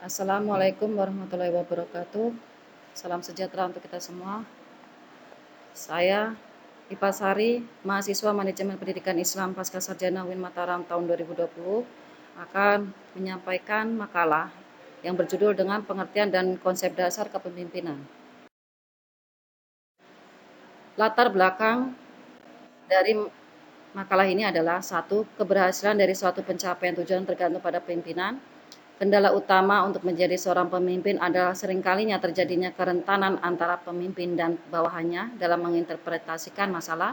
Assalamualaikum warahmatullahi wabarakatuh. Salam sejahtera untuk kita semua. Saya Ipa Sari, mahasiswa Manajemen Pendidikan Islam Pasca Sarjana UIN Mataram tahun 2020, akan menyampaikan makalah yang berjudul dengan pengertian dan konsep dasar kepemimpinan. Latar belakang dari makalah ini adalah: 1. Keberhasilan dari suatu pencapaian tujuan tergantung pada pimpinan. Kendala utama untuk menjadi seorang pemimpin adalah seringkalinya terjadinya kerentanan antara pemimpin dan bawahannya dalam menginterpretasikan masalah,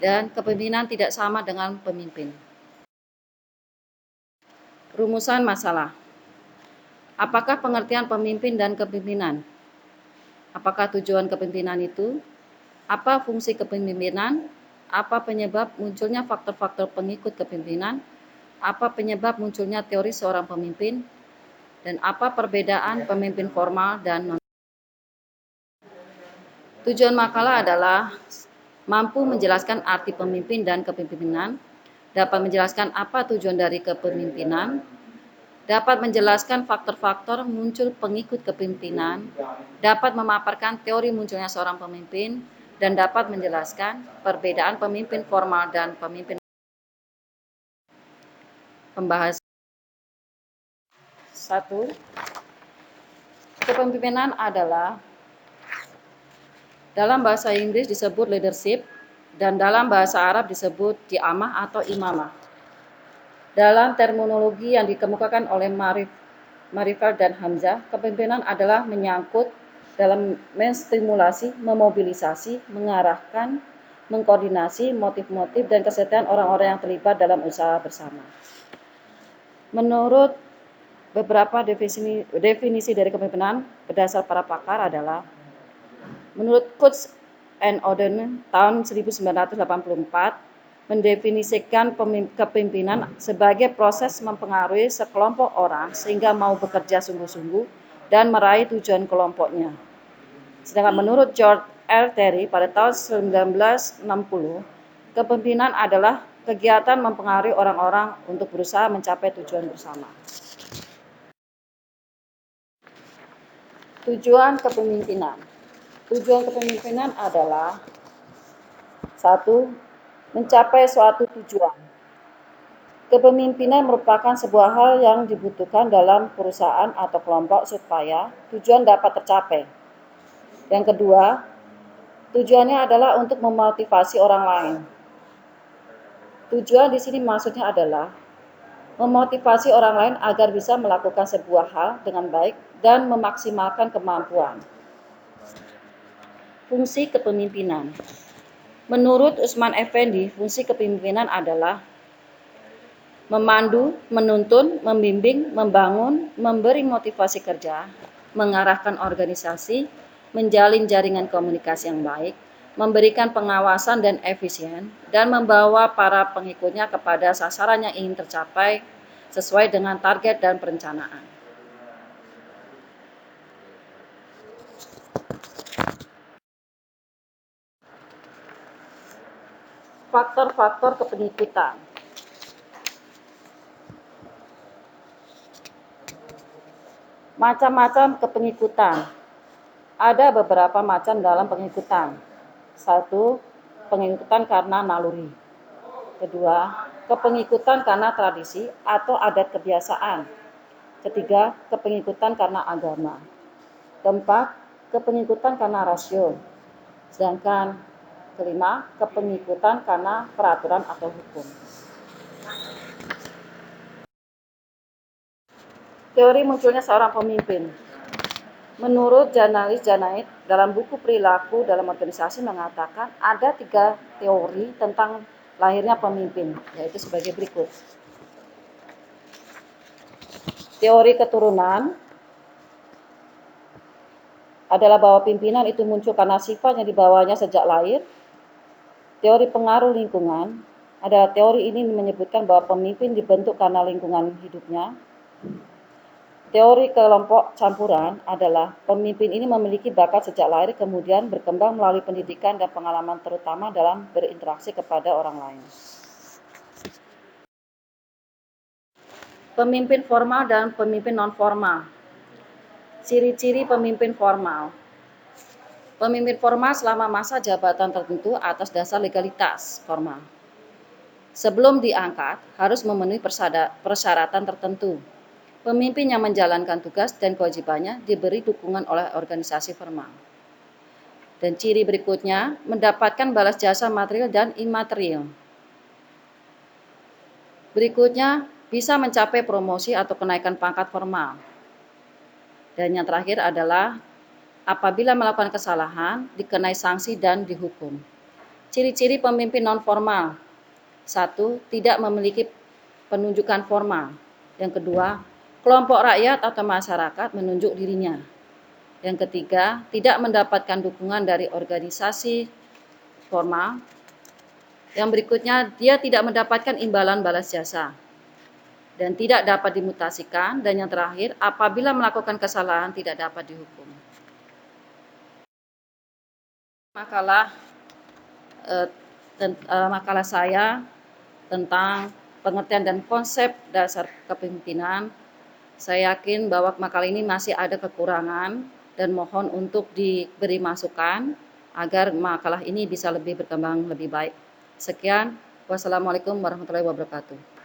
dan kepemimpinan tidak sama dengan pemimpin. Rumusan masalah. Apakah pengertian pemimpin dan kepemimpinan? Apakah tujuan kepemimpinan itu? Apa fungsi kepemimpinan? Apa penyebab munculnya faktor-faktor pengikut kepemimpinan? Apa penyebab munculnya teori seorang pemimpin? Dan apa perbedaan pemimpin formal dan non. Tujuan makalah adalah mampu menjelaskan arti pemimpin dan kepemimpinan, dapat menjelaskan apa tujuan dari kepemimpinan, dapat menjelaskan faktor-faktor muncul pengikut kepemimpinan, dapat memaparkan teori munculnya seorang pemimpin, dan dapat menjelaskan perbedaan pemimpin formal dan pemimpin. Pembahasan. 1. Kepemimpinan adalah, dalam bahasa Inggris disebut leadership, dan dalam bahasa Arab disebut diamah atau imamah. Dalam terminologi yang dikemukakan oleh Marifal dan Hamzah, kepemimpinan adalah menyangkut dalam menstimulasi, memobilisasi, mengarahkan, mengkoordinasi motif-motif dan kesetiaan orang-orang yang terlibat dalam usaha bersama. Menurut beberapa definisi dari kepemimpinan berdasar para pakar adalah: menurut Coates and O'Donnell tahun 1984, mendefinisikan kepemimpinan sebagai proses mempengaruhi sekelompok orang sehingga mau bekerja sungguh-sungguh dan meraih tujuan kelompoknya. Sedangkan menurut George R. Terry pada tahun 1960, kepemimpinan adalah kegiatan mempengaruhi orang-orang untuk berusaha mencapai tujuan bersama. Tujuan kepemimpinan. Tujuan kepemimpinan adalah: 1. Mencapai suatu tujuan. Kepemimpinan merupakan sebuah hal yang dibutuhkan dalam perusahaan atau kelompok supaya tujuan dapat tercapai. Yang kedua, tujuannya adalah untuk memotivasi orang lain. Tujuan di sini maksudnya adalah memotivasi orang lain agar bisa melakukan sebuah hal dengan baik dan memaksimalkan kemampuan. Fungsi kepemimpinan. Menurut Usman Effendi, fungsi kepemimpinan adalah memandu, menuntun, membimbing, membangun, memberi motivasi kerja, mengarahkan organisasi, menjalin jaringan komunikasi yang baik, memberikan pengawasan dan efisien, dan membawa para pengikutnya kepada sasaran yang ingin tercapai sesuai dengan target dan perencanaan. Faktor-faktor kepengikutan. Macam-macam kepengikutan. Ada beberapa macam dalam pengikutan. 1. Pengikutan karena naluri. 2. Kepengikutan karena tradisi atau adat kebiasaan. 3. Kepengikutan karena agama. 4. Kepengikutan karena rasio. Sedangkan kelima, kepengikutan karena peraturan atau hukum. Teori munculnya seorang pemimpin. Menurut jurnalis Janait, dalam buku Perilaku dalam Organisasi mengatakan ada 3 teori tentang lahirnya pemimpin, yaitu sebagai berikut. Teori keturunan adalah bahwa pimpinan itu muncul karena sifat yang dibawanya sejak lahir. Teori pengaruh lingkungan adalah teori ini menyebutkan bahwa pemimpin dibentuk karena lingkungan hidupnya. Teori kelompok campuran adalah pemimpin ini memiliki bakat sejak lahir kemudian berkembang melalui pendidikan dan pengalaman terutama dalam berinteraksi kepada orang lain. Pemimpin formal dan pemimpin non-formal. Ciri-ciri pemimpin formal. Pemimpin formal selama masa jabatan tertentu atas dasar legalitas formal. Sebelum diangkat, harus memenuhi persyaratan tertentu. Pemimpin yang menjalankan tugas dan kewajibannya diberi dukungan oleh organisasi formal. Dan ciri berikutnya, mendapatkan balas jasa material dan imaterial. Berikutnya, bisa mencapai promosi atau kenaikan pangkat formal. Dan yang terakhir adalah apabila melakukan kesalahan, dikenai sanksi dan dihukum. Ciri-ciri pemimpin non-formal. 1. Tidak memiliki penunjukan formal. Yang kedua, kelompok rakyat atau masyarakat menunjuk dirinya. Yang ketiga, tidak mendapatkan dukungan dari organisasi formal. Yang berikutnya, dia tidak mendapatkan imbalan balas jasa dan tidak dapat dimutasikan. Dan yang terakhir, apabila melakukan kesalahan tidak dapat dihukum. Makalah saya tentang pengertian dan konsep dasar kepemimpinan. Saya yakin bahwa makalah ini masih ada kekurangan dan mohon untuk diberi masukan agar makalah ini bisa lebih berkembang lebih baik. Sekian, wassalamualaikum warahmatullahi wabarakatuh.